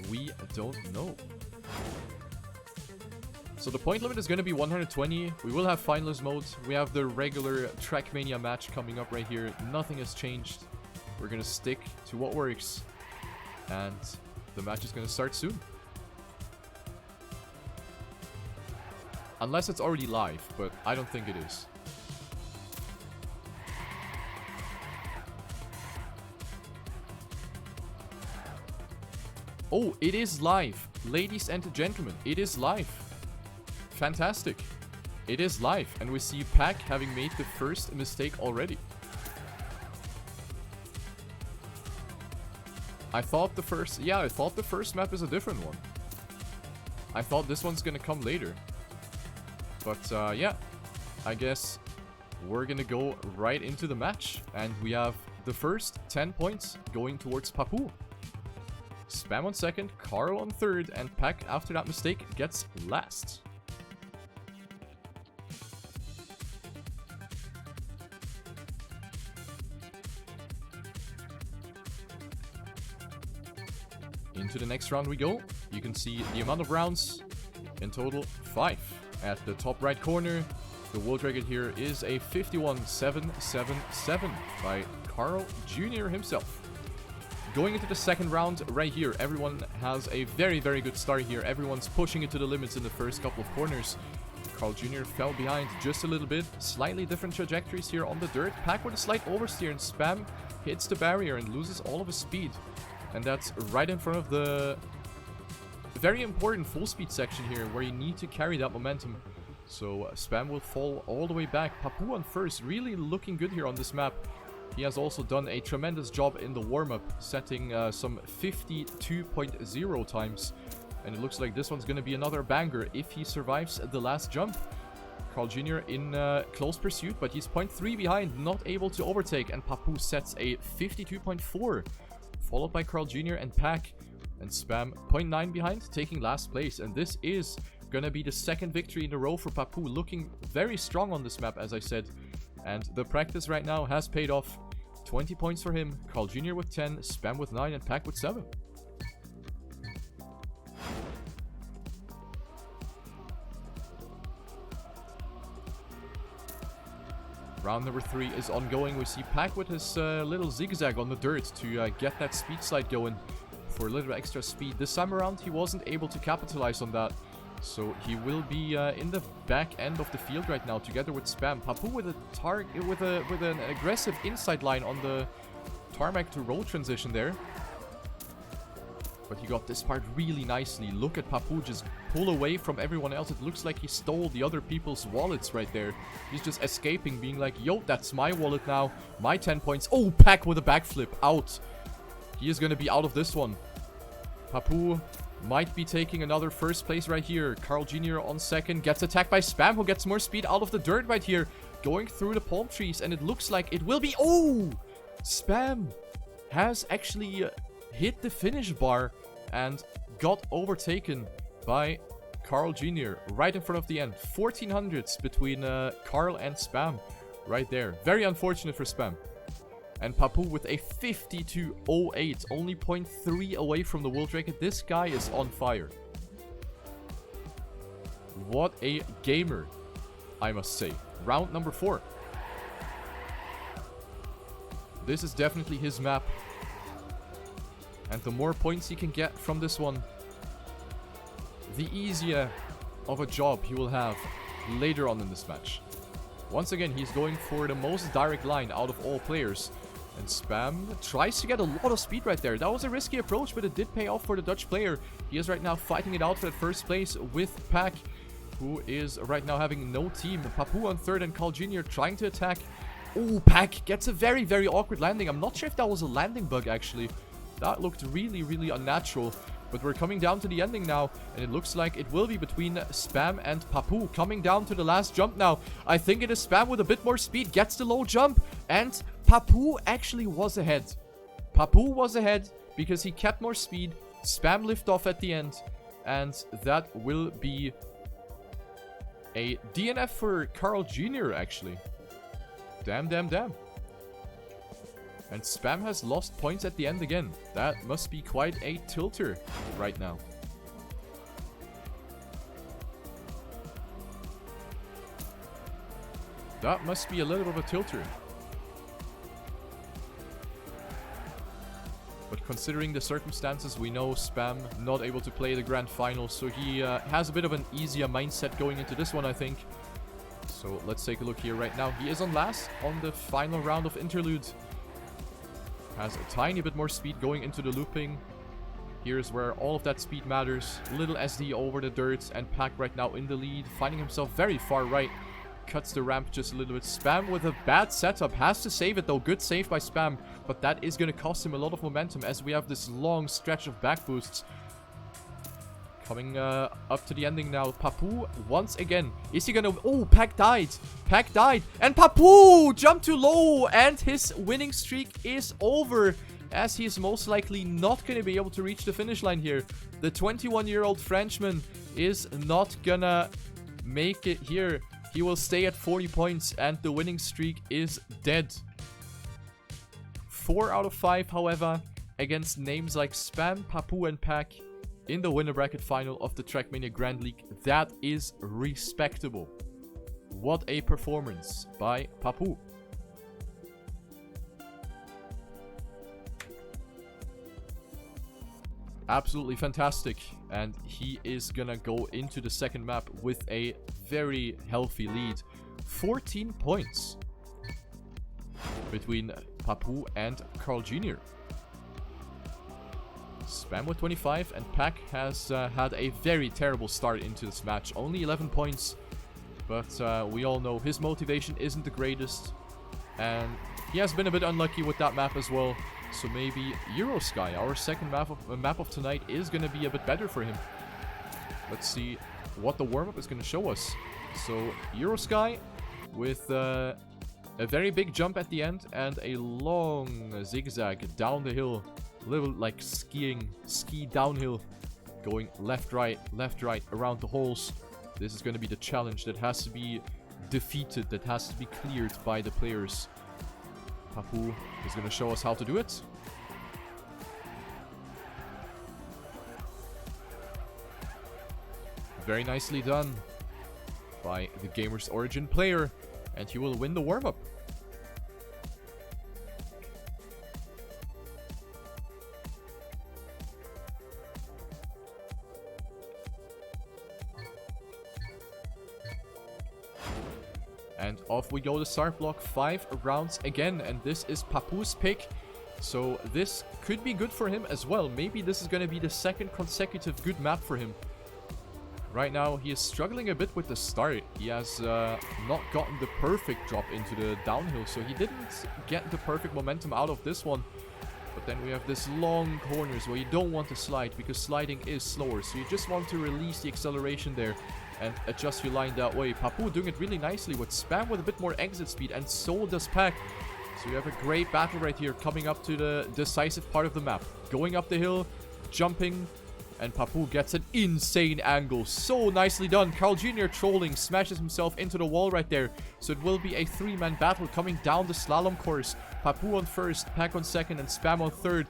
We don't know. So the point limit is going to be 120. We will have finalist mode. We have the regular TrackMania match coming up right here. Nothing has changed. We're going to stick to what works. And the match is going to start soon. Unless it's already live, but I don't think it is. Oh, it is live. Ladies and gentlemen, it is live. Fantastic. It is live. And we see Pack having made the first mistake already. I thought the first map is a different one. I thought this one's gonna come later. But yeah, I guess we're gonna go right into the match. And we have the first 10 points going towards Papou. Spam on second, Carl on third, and Pack after that mistake gets last. Into the next round we go. You can see the amount of rounds, in total 5. At the top right corner, the world record here is a 51.777 by CarlJr himself. Going into the second round right here, everyone has a very, very good start here. Everyone's pushing it to the limits in the first couple of corners. CarlJr fell behind just a little bit. Slightly different trajectories here on the dirt. Pack with a slight oversteer and Spam hits the barrier and loses all of his speed. And that's right in front of the very important full speed section here where you need to carry that momentum. So Spam will fall all the way back. Papou on first, really looking good here on this map. He has also done a tremendous job in the warm-up, setting some 52.0 times. And it looks like this one's going to be another banger if he survives the last jump. CarlJr in close pursuit, but he's 0.3 behind, not able to overtake. And Papou sets a 52.4, followed by CarlJr and Pack. And Spam 0.9 behind, taking last place. And this is going to be the second victory in a row for Papou, looking very strong on this map, as I said. And the practice right now has paid off. 20 points for him, CarlJr with 10, Spam with 9, and Pack with 7. Round number 3 is ongoing. We see Pack with his little zigzag on the dirt to get that speed slide going for a little extra speed. This time around, he wasn't able to capitalize on that. So he will be in the back end of the field right now, together with Spam. Papou with a with an aggressive inside line on the tarmac to road transition there. But he got this part really nicely. Look at Papou just pull away from everyone else. It looks like he stole the other people's wallets right there. He's just escaping, being like, yo, that's my wallet now. My 10 points. Oh, Pack with a backflip. Out. He is going to be out of this one. Papou might be taking another first place right here. CarlJr on second. Gets attacked by Spam, who gets more speed out of the dirt right here. Going through the palm trees. And it looks like it will be... Oh! Spam has actually hit the finish bar and got overtaken by CarlJr right in front of the end. 1400s between Carl and Spam right there. Very unfortunate for Spam. And Papou with a 52.08, only 0.3 away from the world record. This guy is on fire. What a gamer, I must say. Round number 4. This is definitely his map. And the more points he can get from this one, the easier of a job he will have later on in this match. Once again, he's going for the most direct line out of all players. And Spam tries to get a lot of speed right there. That was a risky approach, but it did pay off for the Dutch player. He is right now fighting it out for that first place with Pack, who is right now having no team. Papou on third and CarlJr trying to attack. Oh, Pack gets a very, very awkward landing. I'm not sure if that was a landing bug, actually. That looked really, really unnatural. But we're coming down to the ending now, and it looks like it will be between Spam and Papou. Coming down to the last jump now. I think it is Spam with a bit more speed, gets the low jump, and Papou actually was ahead. Papou was ahead because he kept more speed. Spam lift off at the end, and that will be a DNF for CarlJr, actually. Damn, damn, damn. And Spam has lost points at the end again. That must be quite a tilter right now. That must be a little bit of a tilter. But considering the circumstances, we know Spam not able to play the grand final, so he has a bit of an easier mindset going into this one, I think. So let's take a look here right now. He is on last on the final round of Interlude. Has a tiny bit more speed going into the looping. Here's where all of that speed matters. Little SD over the dirt, and Pack right now in the lead, finding himself very far right. Cuts the ramp just a little bit. Spam with a bad setup. Has to save it though. Good save by Spam. But that is going to cost him a lot of momentum as we have this long stretch of back boosts. Coming up to the ending now. Papou once again. Is he going to... Oh, Pack died. Pack died. And Papou jumped too low. And his winning streak is over. As he is most likely not going to be able to reach the finish line here. The 21-year-old Frenchman is not going to make it here. He will stay at 40 points and the winning streak is dead. 4 out of 5, however, against names like Spam, Papou, and Pack in the winner bracket final of the TrackMania Grand League. That is respectable. What a performance by Papou. Absolutely fantastic. And he is gonna go into the second map with a very healthy lead. 14 points between Papou and CarlJr. Spam with 25, and Pack has had a very terrible start into this match. Only 11 points, but we all know his motivation isn't the greatest. And he has been a bit unlucky with that map as well. So maybe Eurosky, our second map of tonight, is going to be a bit better for him. Let's see what the warm-up is going to show us. So Eurosky with a very big jump at the end and a long zigzag down the hill. A little like ski downhill. Going left, right, around the holes. This is going to be the challenge that has to be defeated, that has to be cleared by the players. Papou is going to show us how to do it. Very nicely done by the Gamer's Origin player, and he will win the warm-up. And off we go to start block. 5 rounds again, and this is Papou's pick. So this could be good for him as well. Maybe this is going to be the second consecutive good map for him. Right now, he is struggling a bit with the start. He has not gotten the perfect drop into the downhill, so he didn't get the perfect momentum out of this one. But then we have this long corners where you don't want to slide because sliding is slower. So you just want to release the acceleration there and adjust your line that way. Papou doing it really nicely with Spam with a bit more exit speed, and so does Pack. So you have a great battle right here coming up to the decisive part of the map. Going up the hill, jumping, and Papou gets an insane angle. So nicely done. CarlJr trolling, smashes himself into the wall right there. So it will be a 3-man battle coming down the slalom course. Papou on first, Pack on second, and Spam on third.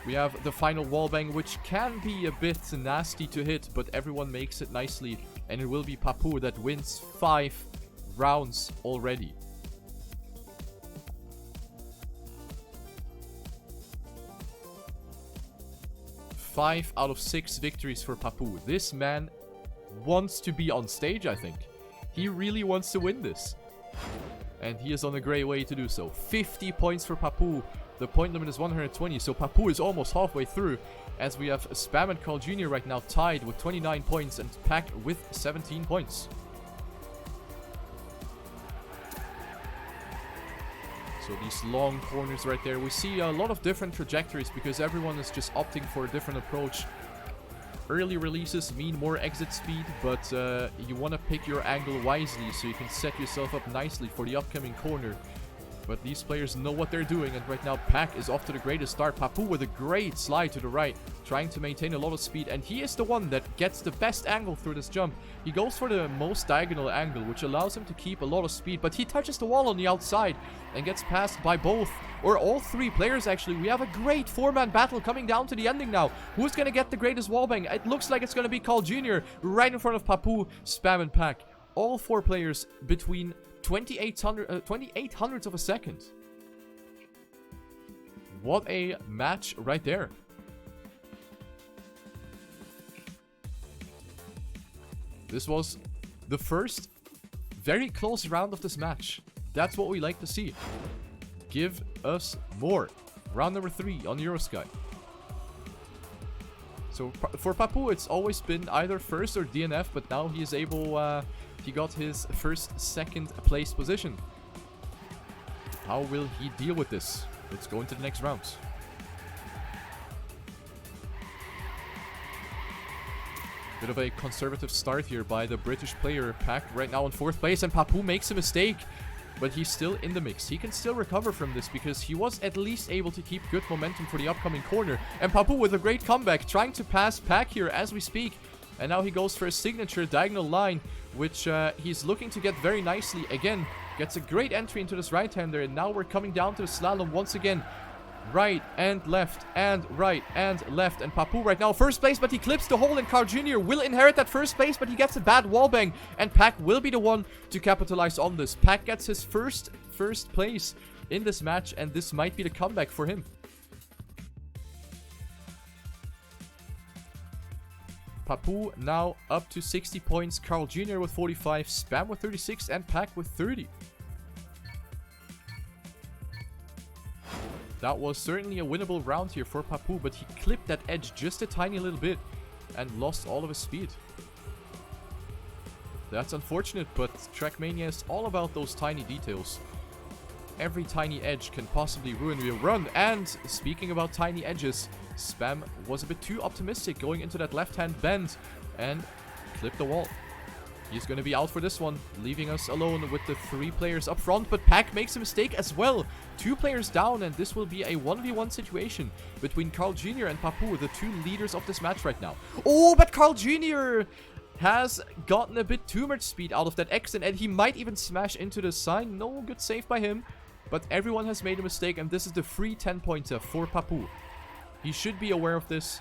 We have the final wallbang, which can be a bit nasty to hit, but everyone makes it nicely. And it will be Papou that wins 5 rounds already. Five out of 6 victories for Papou. This man wants to be on stage, I think. He really wants to win this. And he is on a great way to do so. 50 points for Papou. The point limit is 120, so Papou is almost halfway through. As we have Spam and CarlJr right now tied with 29 points and Pack with 17 points. So these long corners right there, we see a lot of different trajectories because everyone is just opting for a different approach. Early releases mean more exit speed, but you want to pick your angle wisely so you can set yourself up nicely for the upcoming corner. But these players know what they're doing, and right now Pack is off to the greatest start. Papou with a great slide to the right, trying to maintain a lot of speed, and he is the one that gets the best angle through this jump. He goes for the most diagonal angle, which allows him to keep a lot of speed, but he touches the wall on the outside and gets passed by both, or all three players actually. We have a great four-man battle coming down to the ending now. Who's gonna get the greatest wallbang? It looks like it's gonna be CarlJr right in front of Papou, Spam, and Pack. All four players between 2800ths of a second. What a match right there. This was the first very close round of this match. That's what we like to see. Give us more. Round number 3 on Eurosky. So for Papou, it's always been either first or DNF, but now he is able... he got his first, second place position. How will he deal with this? Let's go into the next round. Bit of a conservative start here by the British player. Pack right now in 4th place, and Papou makes a mistake. But he's still in the mix. He can still recover from this because he was at least able to keep good momentum for the upcoming corner. And Papou with a great comeback, trying to pass Pack here as we speak. And now he goes for a signature diagonal line, which he's looking to get very nicely. Again, gets a great entry into this right-hander. And now we're coming down to the slalom once again. Right and left and right and left. And Papou right now first place, but he clips the hole, and CarlJr will inherit that first place, but he gets a bad wallbang. And Pack will be the one to capitalize on this. Pack gets his first place in this match, and this might be the comeback for him. Papou now up to 60 points. CarlJr with 45, Spam with 36, and Pack with 30. That was certainly a winnable round here for Papou, but he clipped that edge just a tiny little bit and lost all of his speed. That's unfortunate, but TrackMania is all about those tiny details. Every tiny edge can possibly ruin your run. And speaking about tiny edges, Spam was a bit too optimistic going into that left-hand bend and clipped the wall. He's going to be out for this one, leaving us alone with the 3 players up front. But Pack makes a mistake as well. 2 players down, and this will be a 1v1 situation between CarlJr and Papou, the 2 leaders of this match right now. Oh, but CarlJr has gotten a bit too much speed out of that exit, and he might even smash into the sign. No good save by him, but everyone has made a mistake, and this is the free 10-pointer for Papou. He should be aware of this,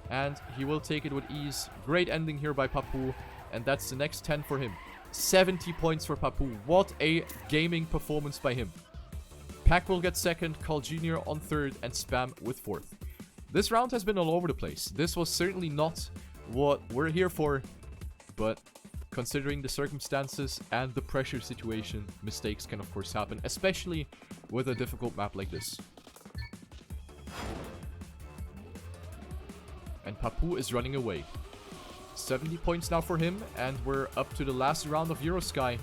and he will take it with ease. Great ending here by Papou. And that's the next 10 for him. 70 points for Papou. What a gaming performance by him. Pack will get 2nd, CarlJr on 3rd, and Spam with 4th. This round has been all over the place. This was certainly not what we're here for. But considering the circumstances and the pressure situation, mistakes can of course happen. Especially with a difficult map like this. And Papou is running away. 70 points now for him, and we're up to the last round of Eurosky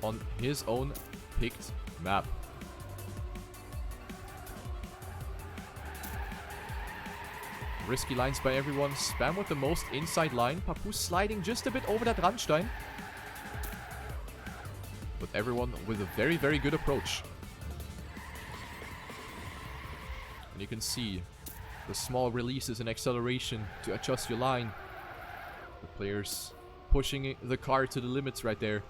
on his own picked map. Risky lines by everyone. Spam with the most inside line. Papou sliding just a bit over that Randstein. But everyone with a very, very good approach. And you can see the small releases and acceleration to adjust your line. The players pushing the car to the limits right there.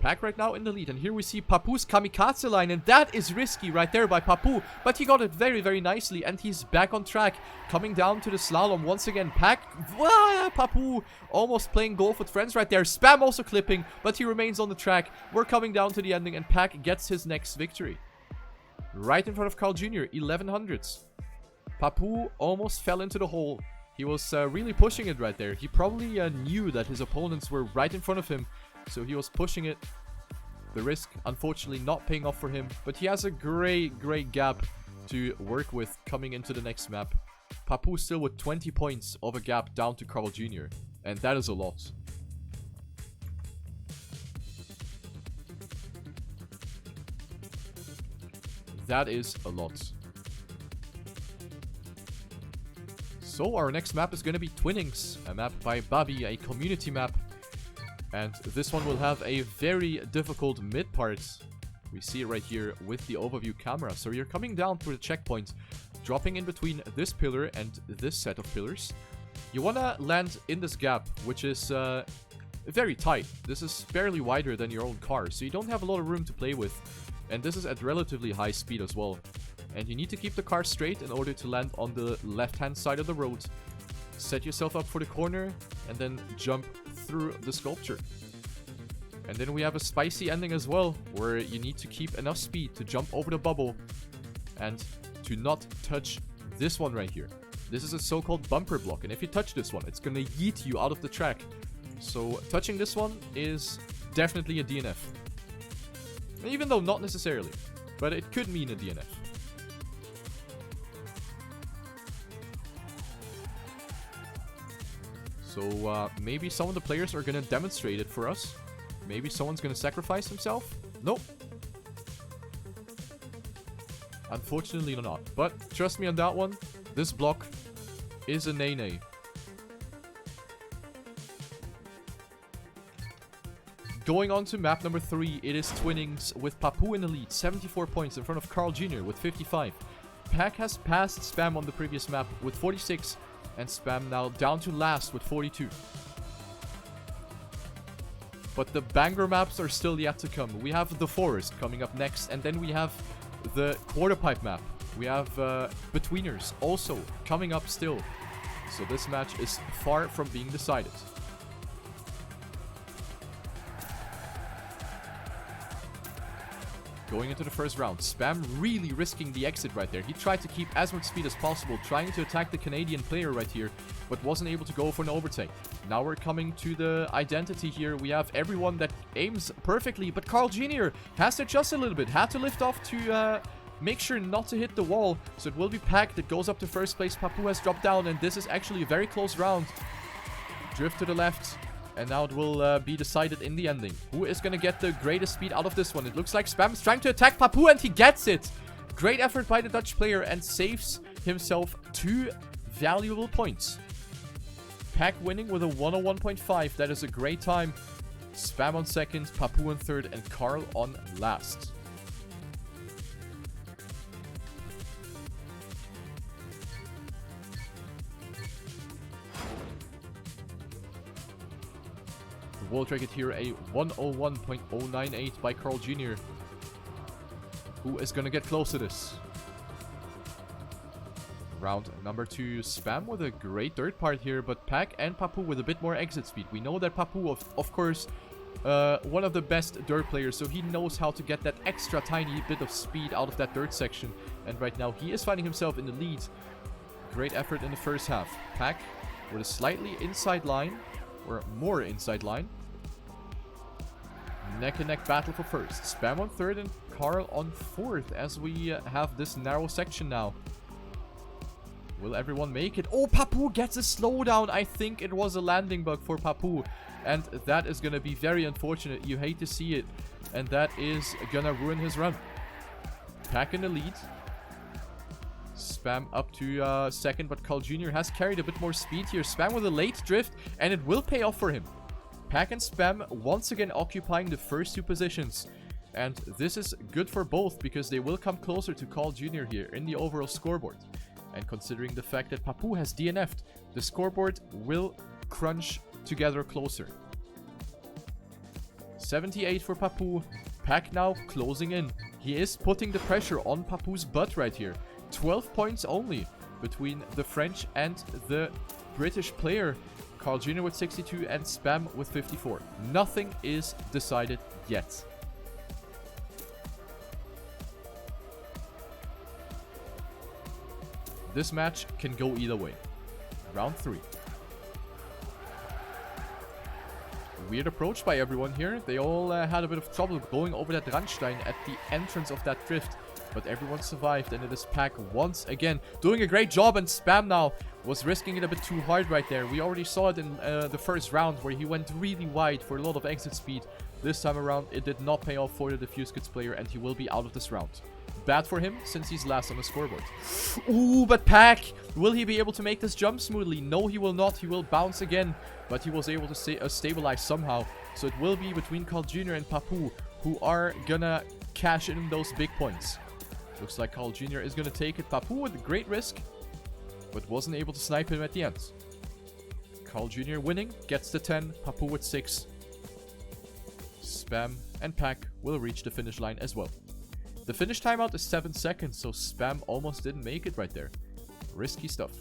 Pack right now in the lead. And here we see Papou's kamikaze line. And that is risky right there by Papou. But he got it very, very nicely. And he's back on track. Coming down to the slalom once again. Pack. Papou almost playing golf with friends right there. Spam also clipping. But he remains on the track. We're coming down to the ending. And Pack gets his next victory. Right in front of CarlJr. 1100s. Papou almost fell into the hole. He was really pushing it right there. He probably knew that his opponents were right in front of him. So he was pushing it. The risk, unfortunately, not paying off for him. But he has a great, great gap to work with coming into the next map. Papou still with 20 points of a gap down to CarlJr. And that is a lot. That is a lot. So our next map is going to be Twinnings, a map by Babi, a community map. And this one will have a very difficult mid part. We see it right here with the overview camera. So you're coming down through the checkpoint, dropping in between this pillar and this set of pillars. You want to land in this gap, which is very tight. This is barely wider than your own car, so you don't have a lot of room to play with. And this is at relatively high speed as well. And you need to keep the car straight in order to land on the left-hand side of the road. Set yourself up for the corner, and then jump through the sculpture. And then we have a spicy ending as well, where you need to keep enough speed to jump over the bubble and to not touch this one right here. This is a so-called bumper block, and if you touch this one, it's gonna yeet you out of the track. So touching this one is definitely a DNF. Even though not necessarily, but it could mean a DNF. So maybe some of the players are gonna demonstrate it for us. Maybe someone's gonna sacrifice himself. Nope. Unfortunately not. But trust me on that one. This block is a nay-nay. Going on to map number 3, it is Twinnings with Papou in the lead. 74 points in front of CarlJr with 55. Pack has passed Spam on the previous map with 46. And Spam now down to last with 42. But the banger maps are still yet to come. We have the Forest coming up next. And then we have the Quarter Pipe map. We have Betweeners also coming up still. So this match is far from being decided. Going into the first round, Spam really risking the exit right there. He tried to keep as much speed as possible, trying to attack the Canadian player right here, but wasn't able to go for an overtake. Now we're coming to the identity here. We have everyone that aims perfectly, but CarlJr has to adjust a little bit. Had to lift off to make sure not to hit the wall. So it will be Pack that goes up to first place. Papou has dropped down, and this is actually a very close round. Drift to the left. And now it will be decided in the ending. Who is going to get the greatest speed out of this one? It looks like Spam is trying to attack Papou, and he gets it. Great effort by the Dutch player, and saves himself 2 valuable points. Pack winning with a 101.5. That is a great time. Spam on second, Papou on third, and Carl on last. World record here, a 101.098 by CarlJr. Who is going to get close to this? Round number 2, Spam with a great dirt part here, but Pack and Papou with a bit more exit speed. We know that Papou, of course, one of the best dirt players, so he knows how to get that extra tiny bit of speed out of that dirt section. And right now, he is finding himself in the lead. Great effort in the first half. Pack with a slightly inside line, or more inside line. Neck and neck battle for first. Spam on third and Carl on fourth as we have this narrow section now. Will everyone make it? Oh, Papou gets a slowdown. I think it was a landing bug for Papou. And that is going to be very unfortunate. You hate to see it. And that is going to ruin his run. Pack in the lead. Spam up to second, but CarlJr has carried a bit more speed here. Spam with a late drift, and it will pay off for him. Pack and Spam once again occupying the first 2 positions. And this is good for both, because they will come closer to CarlJr here in the overall scoreboard. And considering the fact that Papou has DNF'd, the scoreboard will crunch together closer. 78 for Papou. Pack now closing in. He is putting the pressure on Papou's butt right here. 12 points only between the French and the British player. CarlJr with 62 and Spam with 54. Nothing is decided yet. This match can go either way. Round 3. Weird approach by everyone here. They all had a bit of trouble going over that Randstein at the entrance of that drift. But everyone survived, and it is Pack once again doing a great job, and Spam now was risking it a bit too hard right there. We already saw it in the first round where he went really wide for a lot of exit speed. This time around, it did not pay off for the Diffuse Goods player, and he will be out of this round. Bad for him, since he's last on the scoreboard. Ooh, but Pack, will he be able to make this jump smoothly? No, he will not. He will bounce again, but he was able to stabilize somehow. So it will be between CarlJr and Papou, who are gonna cash in those big points. Looks like CarlJr is going to take it. Papou with great risk, but wasn't able to snipe him at the end. CarlJr winning, gets the 10, Papou with 6. Spam and Pack will reach the finish line as well. The finish timeout is 7 seconds, so Spam almost didn't make it right there. Risky stuff.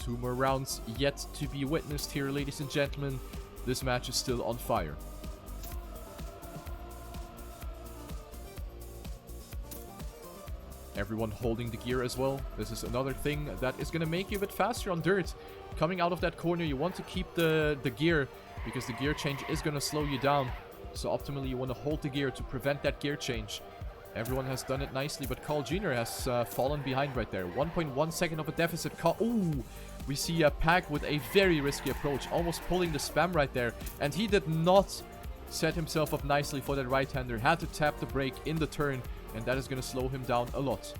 Two more rounds yet to be witnessed here, ladies and gentlemen. This match is still on fire. Everyone holding the gear as well. This is another thing that is going to make you a bit faster on dirt. Coming out of that corner, you want to keep the gear, because the gear change is going to slow you down. So optimally, you want to hold the gear to prevent that gear change. Everyone has done it nicely, but CarlJr has fallen behind right there. 1.1 second of a deficit. Ooh, we see a Pack with a very risky approach, almost pulling the Spam right there. And he did not set himself up nicely for that right-hander. Had to tap the brake in the turn, and that is going to slow him down a lot.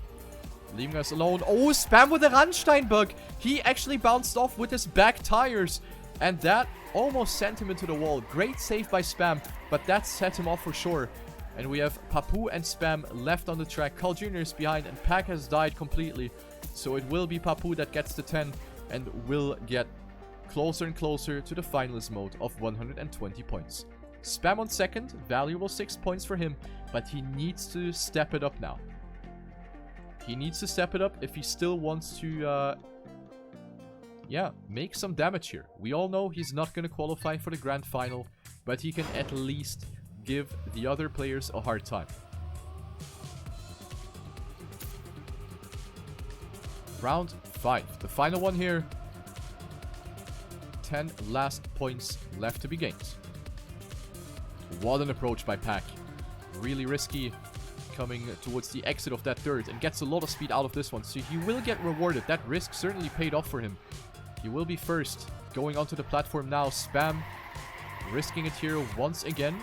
Leaving us alone. Oh, Spam with a Randstein bug. He actually bounced off with his back tires, and that almost sent him into the wall. Great save by Spam, but that set him off for sure. And we have Papou and Spam left on the track. CarlJr is behind, and Pack has died completely. So it will be Papou that gets the 10 and will get closer and closer to the finalist mode of 120 points. Spam on second, valuable 6 points for him, but he needs to step it up now. He needs to step it up if he still wants to, make some damage here. We all know he's not going to qualify for the grand final, but he can at least give the other players a hard time. Round 5, the final one here. 10 last points left to be gained. What an approach by Pack. Really risky, coming towards the exit of that dirt, and gets a lot of speed out of this one, so he will get rewarded. That risk certainly paid off for him. He will be first, going onto the platform now. Spam risking it here once again.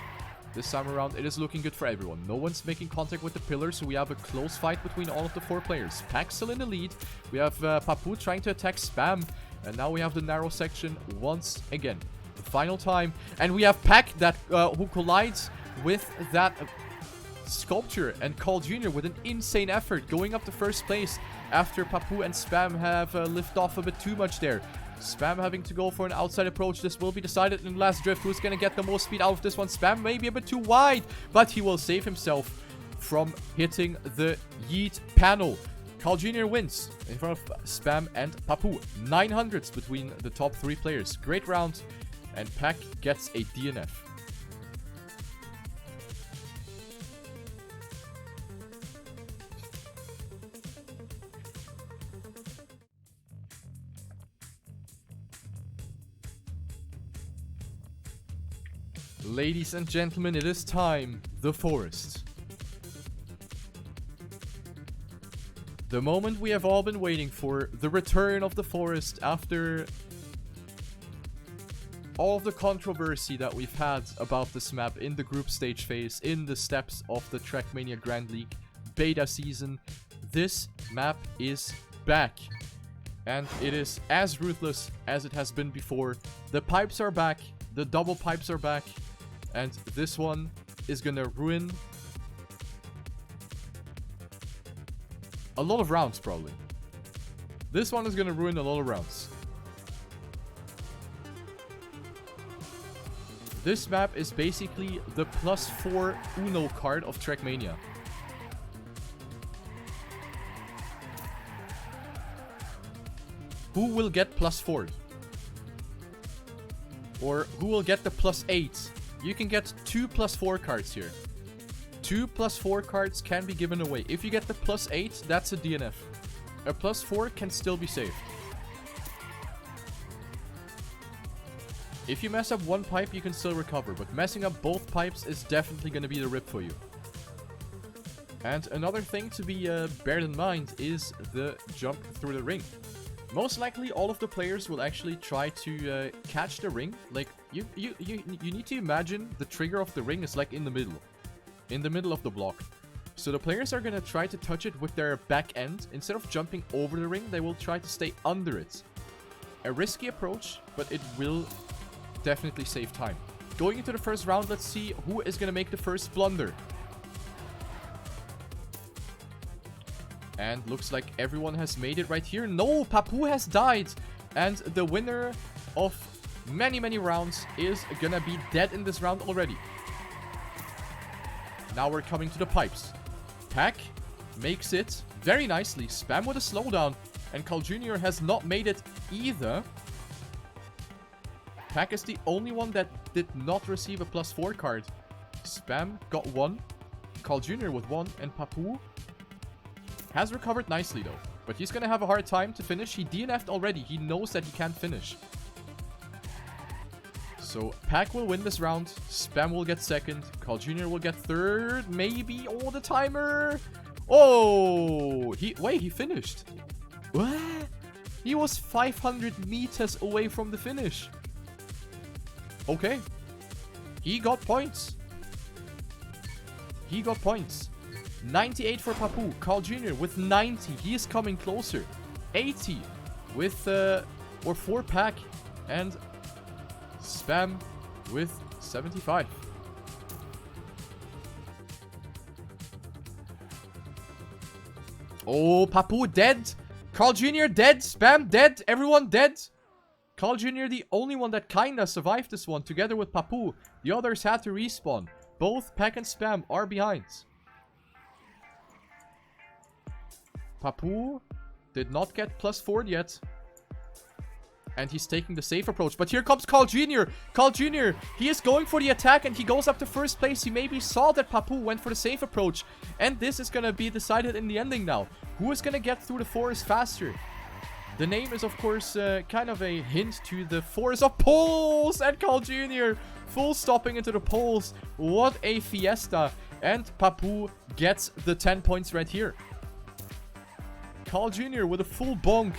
This time around, it is looking good for everyone. No one's making contact with the pillar, so we have a close fight between all of the 4 players. Pack still in the lead. We have Papou trying to attack Spam, and now we have the narrow section once again. The final time, and we have Pack that who collides with that sculpture, and CarlJr with an insane effort, going up to first place after Papou and Spam have lifted off a bit too much there. Spam having to go for an outside approach. This will be decided in the last drift. Who's going to get the most speed out of this one? Spam may be a bit too wide, but he will save himself from hitting the yeet panel. CarlJr wins in front of Spam and Papou. 900s between the top 3 players. Great round, and Pack gets a DNF. Ladies and gentlemen, it is time. The forest. The moment we have all been waiting for. The return of the forest after all of the controversy that we've had about this map in the group stage phase, in the steps of the TrackMania Grand League beta season. This map is back. And it is as ruthless as it has been before. The pipes are back. The double pipes are back. And this one is gonna ruin a lot of rounds, probably. This one is gonna ruin a lot of rounds. This map is basically the +4 Uno card of TrackMania. Who will get +4? Or who will get the +8? You can get 2 +4 cards here. 2 +4 cards can be given away. If you get the +8, that's a DNF. A +4 can still be saved. If you mess up one pipe, you can still recover, but messing up both pipes is definitely going to be the rip for you. And another thing to be bear in mind is the jump through the ring. Most likely, all of the players will actually try to catch the ring. Like, you need to imagine the trigger of the ring is like in the middle of the block. So the players are going to try to touch it with their back end. Instead of jumping over the ring, they will try to stay under it. A risky approach, but it will definitely save time. Going into the first round, let's see who is going to make the first blunder. And looks like everyone has made it right here. No, Papou has died. And the winner of many, many rounds is going to be dead in this round already. Now we're coming to the pipes. Pack makes it very nicely. Spam with a slowdown. And CarlJr has not made it either. Pack is the only one that did not receive a +4 card. Spam got 1. CarlJr with 1. And Papou has recovered nicely though. But he's going to have a hard time to finish. He DNF'd already. He knows that he can't finish. So Pack will win this round. Spam will get second. CarlJr will get third. Maybe. Oh, the timer. Oh, he finished. What? He was 500 meters away from the finish. Okay. He got points. He got points. 98 for Papou. CarlJr with 90. He is coming closer. 80 with for Pack. And Spam with 75. Oh, Papou dead. CarlJr dead. Spam dead. Everyone dead. CarlJr the only one that kinda survived this one together with Papou. The others had to respawn. Both Pack and Spam are behind. Papou did not get +4 yet. And he's taking the safe approach. But here comes CarlJr. CarlJr, he is going for the attack and he goes up to first place. He maybe saw that Papou went for the safe approach. And this is going to be decided in the ending now. Who is going to get through the forest faster? The name is, of course, kind of a hint to the forest of poles. And CarlJr full stopping into the poles. What a fiesta. And Papou gets the 10 points right here. CarlJr with a full bonk.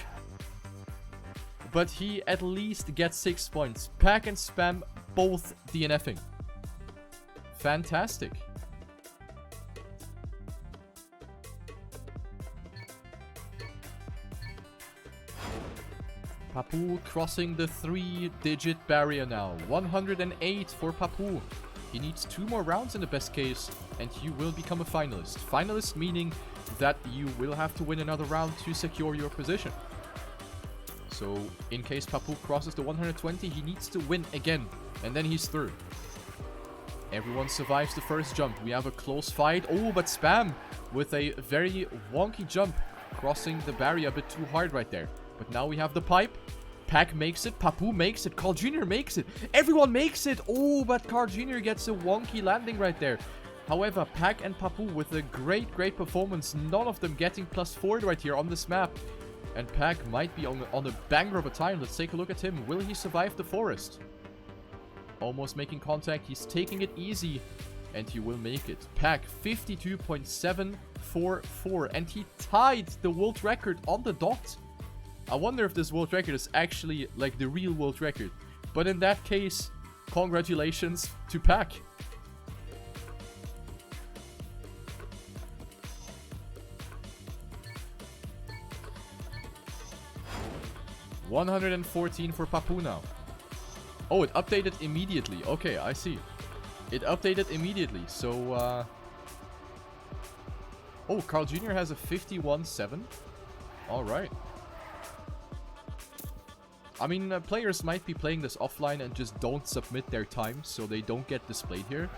But he at least gets 6 points. Pack and Spam both DNFing. Fantastic. Papou crossing the 3-digit barrier now. 108 for Papou. He needs 2 more rounds in the best case. And he will become a finalist. Finalist meaning that you will have to win another round to secure your position. So, in case Papou crosses the 120, he needs to win again. And then he's through. Everyone survives the first jump. We have a close fight. Oh, but Spam with a very wonky jump. Crossing the barrier a bit too hard right there. But now we have the pipe. Pack makes it. Papou makes it. CarlJr makes it. Everyone makes it. Oh, but CarlJr gets a wonky landing right there. However, Pack and Papou with a great, great performance. None of them getting +4 right here on this map. And Pack might be on a banger of a time. Let's take a look at him. Will he survive the forest? Almost making contact. He's taking it easy. And he will make it. Pack 52.744. And he tied the world record on the dot. I wonder if this world record is actually like the real world record. But in that case, congratulations to Pack. $114 for Papou now. Oh, it updated immediately. Okay, I see. It updated immediately. So, oh, CarlJr has a 51.7. Alright. I mean, players might be playing this offline and just don't submit their time, so they don't get displayed here.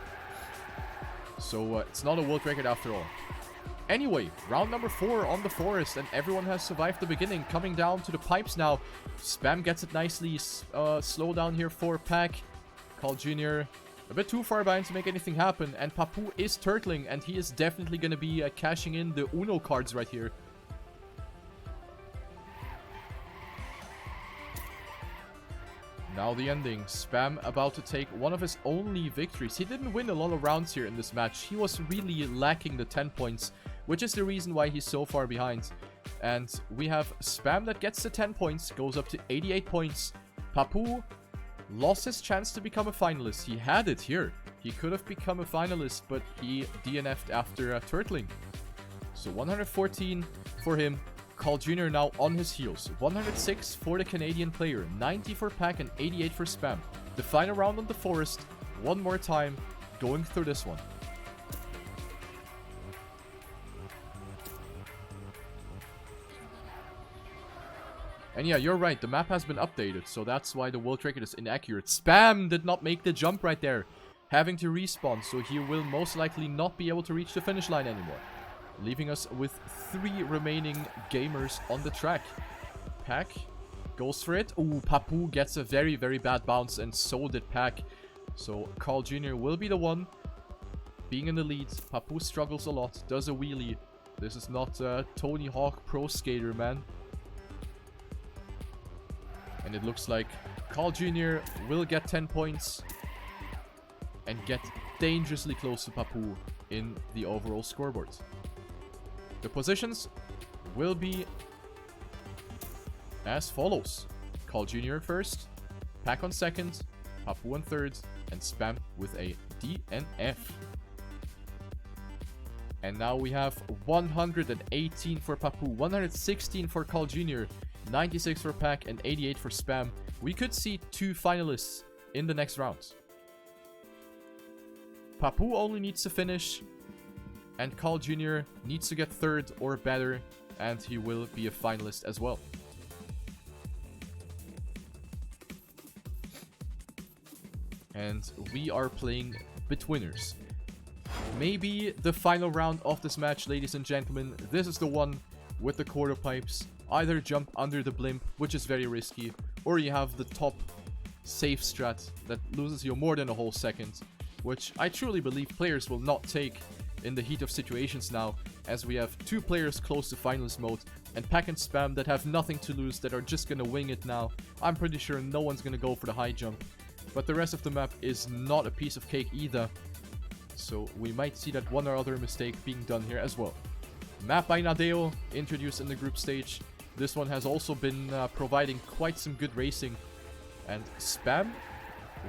So, it's not a world record after all. Anyway, round number 4 on the forest, and everyone has survived the beginning. Coming down to the pipes now. Spam gets it nicely. Slow down here for Pack. CarlJr a bit too far behind to make anything happen. And Papou is turtling, and he is definitely going to be cashing in the Uno cards right here. Now the ending. Spam about to take one of his only victories. He didn't win a lot of rounds here in this match. He was really lacking the 10 points, which is the reason why he's so far behind. And we have Spam that gets the 10 points, goes up to 88 points. Papou lost his chance to become a finalist. He had it here. He could have become a finalist, but he DNF'd after turtling. So 114 for him. CarlJr now on his heels. 106 for the Canadian player, 90 for Pack, and 88 for Spam. The final round on the forest, one more time, going through this one. And yeah, you're right, the map has been updated, so that's why the world record is inaccurate. Spam did not make the jump right there, having to respawn, so he will most likely not be able to reach the finish line anymore. Leaving us with 3 remaining gamers on the track. Pack goes for it. Ooh, Papou gets a very, very bad bounce, and so did Pack. So CarlJr will be the one being in the lead. Papou struggles a lot, does a wheelie. This is not Tony Hawk Pro Skater, man. And it looks like CarlJr will get 10 points and get dangerously close to Papou in the overall scoreboard. The positions will be as follows. CarlJr first, Pack on second, Papou on third, and Spam with a D and F. And now we have 118 for Papou, 116 for CarlJr, 96 for Pack, and 88 for Spam. We could see 2 finalists in the next round. Papou only needs to finish, and CarlJr needs to get third or better, and he will be a finalist as well. And we are playing Betwinners. Maybe the final round of this match, ladies and gentlemen. This is the one with the quarter pipes. Either jump under the blimp, which is very risky, or you have the top safe strat that loses you more than a whole second, which I truly believe players will not take in the heat of situations now, as we have 2 players close to finalist mode, and Pack and Spam that have nothing to lose, that are just gonna wing it now. I'm pretty sure no one's gonna go for the high jump, but the rest of the map is not a piece of cake either, so we might see that one or other mistake being done here as well. Map by Nadeo, introduced in the group stage. This one has also been providing quite some good racing, and Spam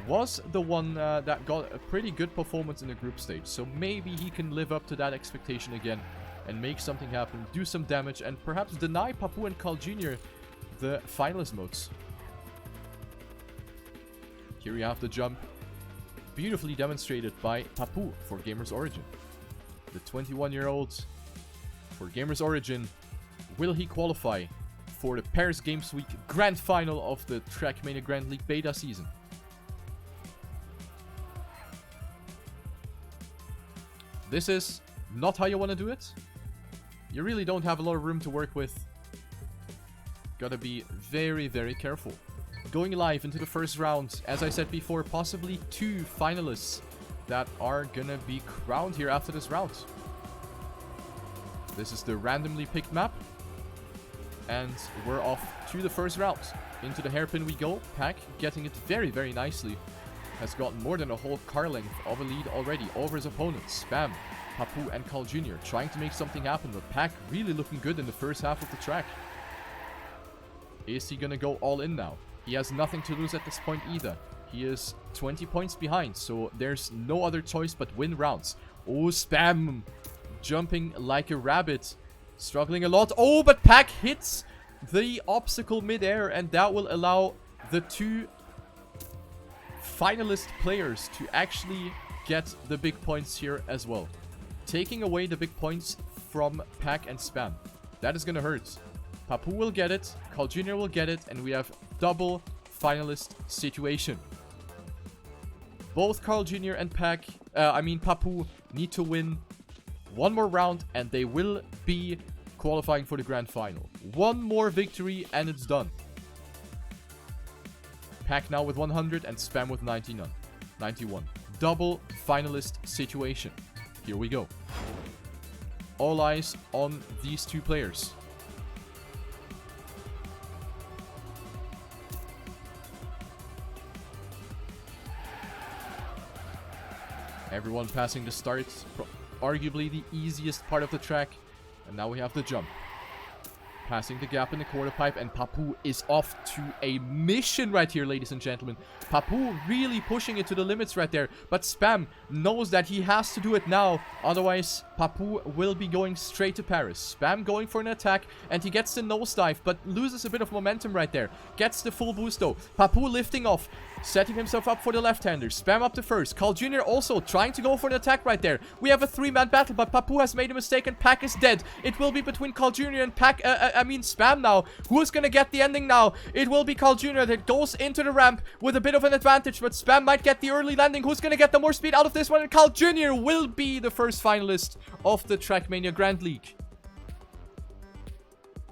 was the one that got a pretty good performance in the group stage, so maybe he can live up to that expectation again and make something happen, do some damage, and perhaps deny Papou and CarlJr the finalist modes. Here we have the jump, beautifully demonstrated by Papou for Gamers Origin. The 21-year-old for Gamers Origin, will he qualify for the Paris Games Week Grand Final of the TrackMania Grand League beta season? This is not how you want to do it. You really don't have a lot of room to work with. Gotta be very, very careful. Going live into the first round, as I said before, possibly 2 finalists that are gonna be crowned here after this round. This is the randomly picked map, and we're off to the first round. Into the hairpin we go. Pack getting it very, very nicely. Has gotten more than a whole car length of a lead already over his opponents. Spam, Papou, and CarlJr trying to make something happen, but Pack really looking good in the first half of the track. Is he gonna go all in now? He has nothing to lose at this point either. He is 20 points behind, so there's no other choice but win rounds. Oh, Spam jumping like a rabbit. Struggling a lot. Oh, but Pack hits the obstacle midair, and that will allow the 2 finalist players to actually get the big points here as well. Taking away the big points from Pack and Spam. That is gonna hurt. Papou will get it, CarlJr will get it, and we have double finalist situation. Both CarlJr and Papou need to win one more round, and they will be qualifying for the grand final. One more victory, and it's done. Pack now with 100, and Spam with 91. Double finalist situation. Here we go. All eyes on these 2 players. Everyone passing the start. Arguably the easiest part of the track. And now we have the jump. Passing the gap in the quarter pipe, and Papou is off to a mission right here, ladies and gentlemen. Papou really pushing it to the limits right there, but Spam knows that he has to do it now, otherwise Papou will be going straight to Paris. Spam going for an attack, and he gets the nosedive, but loses a bit of momentum right there. Gets the full boost though. Papou lifting off, setting himself up for the left-hander. Spam up to first. CarlJr also trying to go for an attack right there. We have a 3-man battle, but Papou has made a mistake, and Pack is dead. It will be between CarlJr and Spam now. Who's gonna get the ending now? It will be CarlJr that goes into the ramp with a bit of an advantage, but Spam might get the early landing. Who's gonna get the more speed out of this one? And CarlJr will be the first finalist of the TrackMania Grand League.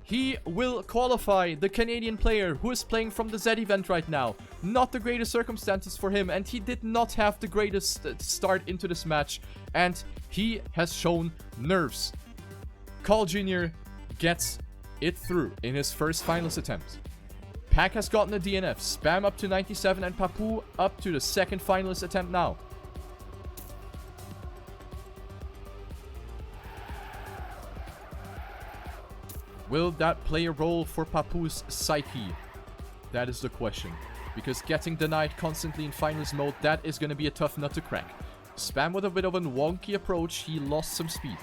He will qualify, the Canadian player who is playing from the Z event right now. Not the greatest circumstances for him, and he did not have the greatest start into this match, and he has shown nerves. CarlJr gets it through in his first finalist attempt. Pack has gotten a DNF, Spam up to 97, and Papou up to the second finalist attempt now. Will that play a role for Papou's psyche? That is the question. Because getting denied constantly in finalist mode, that is going to be a tough nut to crack. Spam with a bit of a wonky approach, he lost some speed.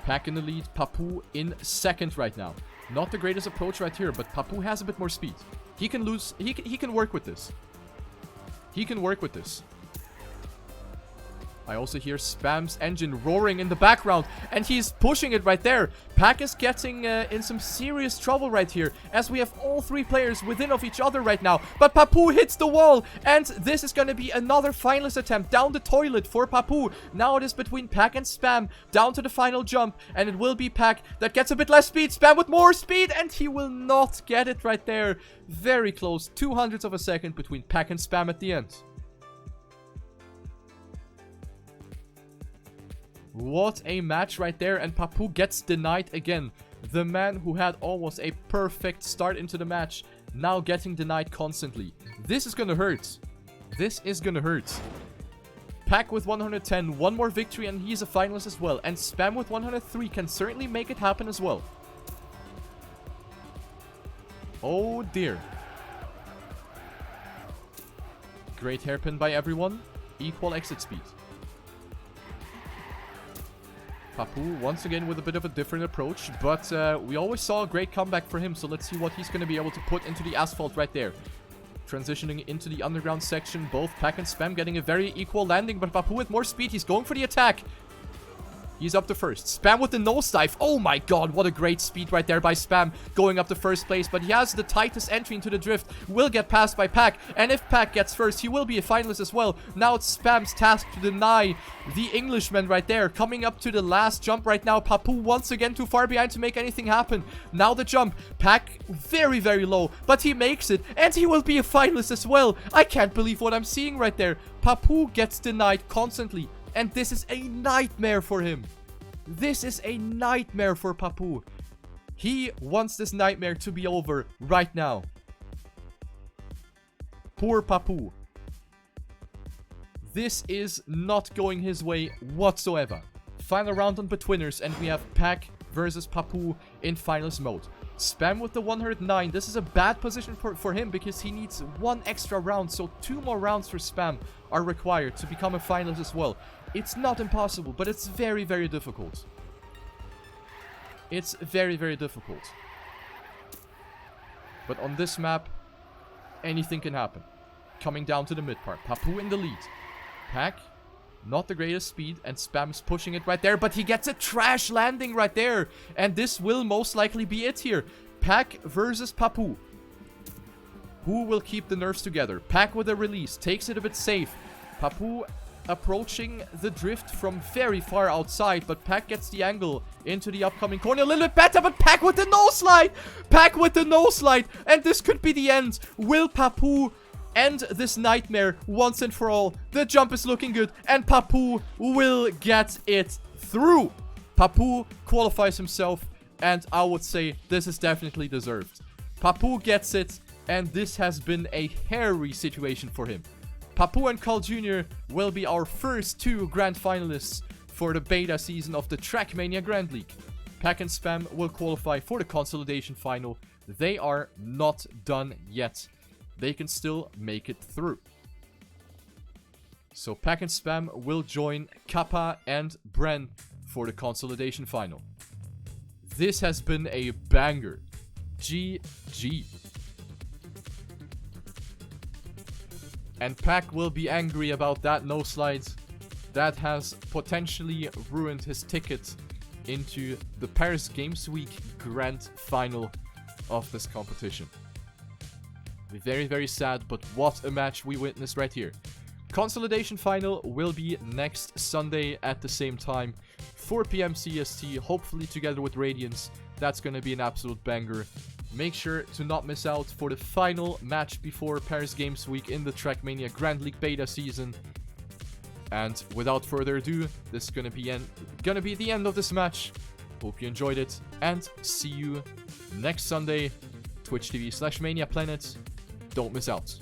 Pack in the lead, Papou in second right now. Not the greatest approach right here, but Papou has a bit more speed. He can work with this. He can work with this. I also hear Spam's engine roaring in the background, and he's pushing it right there. Pack is getting in some serious trouble right here, as we have all three players within of each other right now. But Papou hits the wall, and this is going to be another finalist attempt down the toilet for Papou. Now it is between Pack and Spam, down to the final jump, and it will be Pack that gets a bit less speed. Spam with more speed, and he will not get it right there. Very close, 0.02 of a second between Pack and Spam at the end. What a match right there, and Papou gets denied again. The man who had almost a perfect start into the match, now getting denied constantly. This is gonna hurt. This is gonna hurt. Pack with 110, one more victory and he's a finalist as well. And Spam with 103 can certainly make it happen as well. Oh dear. Great hairpin by everyone. Equal exit speed. Papou once again with a bit of a different approach, but we always saw a great comeback for him, so let's see what he's going to be able to put into the asphalt right there. Transitioning into the underground section, both Pack and Spam getting a very equal landing, but Papou with more speed, he's going for the attack. He's up to first. Spam with the nosedive. Oh my god, what a great speed right there by Spam going up to first place. But he has the tightest entry into the drift. Will get passed by Pack. And if Pack gets first, he will be a finalist as well. Now it's Spam's task to deny the Englishman right there. Coming up to the last jump right now. Papou once again too far behind to make anything happen. Now the jump. Pack very, very low. But he makes it. And he will be a finalist as well. I can't believe what I'm seeing right there. Papou gets denied constantly. And this is a nightmare for him. This is a nightmare for Papou. He wants this nightmare to be over right now. Poor Papou. This is not going his way whatsoever. Final round on Betwinners, and we have Pack versus Papou in finals mode. Spam with the 109. This is a bad position for him because he needs one extra round. So 2 more rounds for Spam are required to become a finalist as well. It's not impossible, but it's very, very difficult. It's very, very difficult. But on this map, anything can happen. Coming down to the mid part. Papou in the lead. Pack, not the greatest speed, and Spam is pushing it right there, but he gets a trash landing right there. And this will most likely be it here. Pack versus Papou. Who will keep the nerves together? Pack with a release, takes it a bit safe. Papou approaching the drift from very far outside, but Pack gets the angle into the upcoming corner a little bit better, but Pack with the nose slide! Pack with the nose slide! And this could be the end. Will Papou end this nightmare once and for all? The jump is looking good, and Papou will get it through. Papou qualifies himself, and I would say this is definitely deserved. Papou gets it, and this has been a hairy situation for him. Papou and CarlJr will be our first 2 grand finalists for the beta season of the TrackMania Grand League. Pack and Spam will qualify for the consolidation final. They are not done yet. They can still make it through. So Pack and Spam will join Kappa and Bren for the consolidation final. This has been a banger. GG. And Pack will be angry about that no slides. That has potentially ruined his ticket into the Paris Games Week Grand Final of this competition. Very, very sad, but what a match we witnessed right here. Consolidation final will be next Sunday at the same time, 4 PM CST, hopefully together with Radiance. That's going to be an absolute banger. Make sure to not miss out for the final match before Paris Games Week in the TrackMania Grand League beta season. And without further ado, this is gonna be the end of this match. Hope you enjoyed it, and see you next Sunday. Twitch TV/ManiaPlanet. Don't miss out.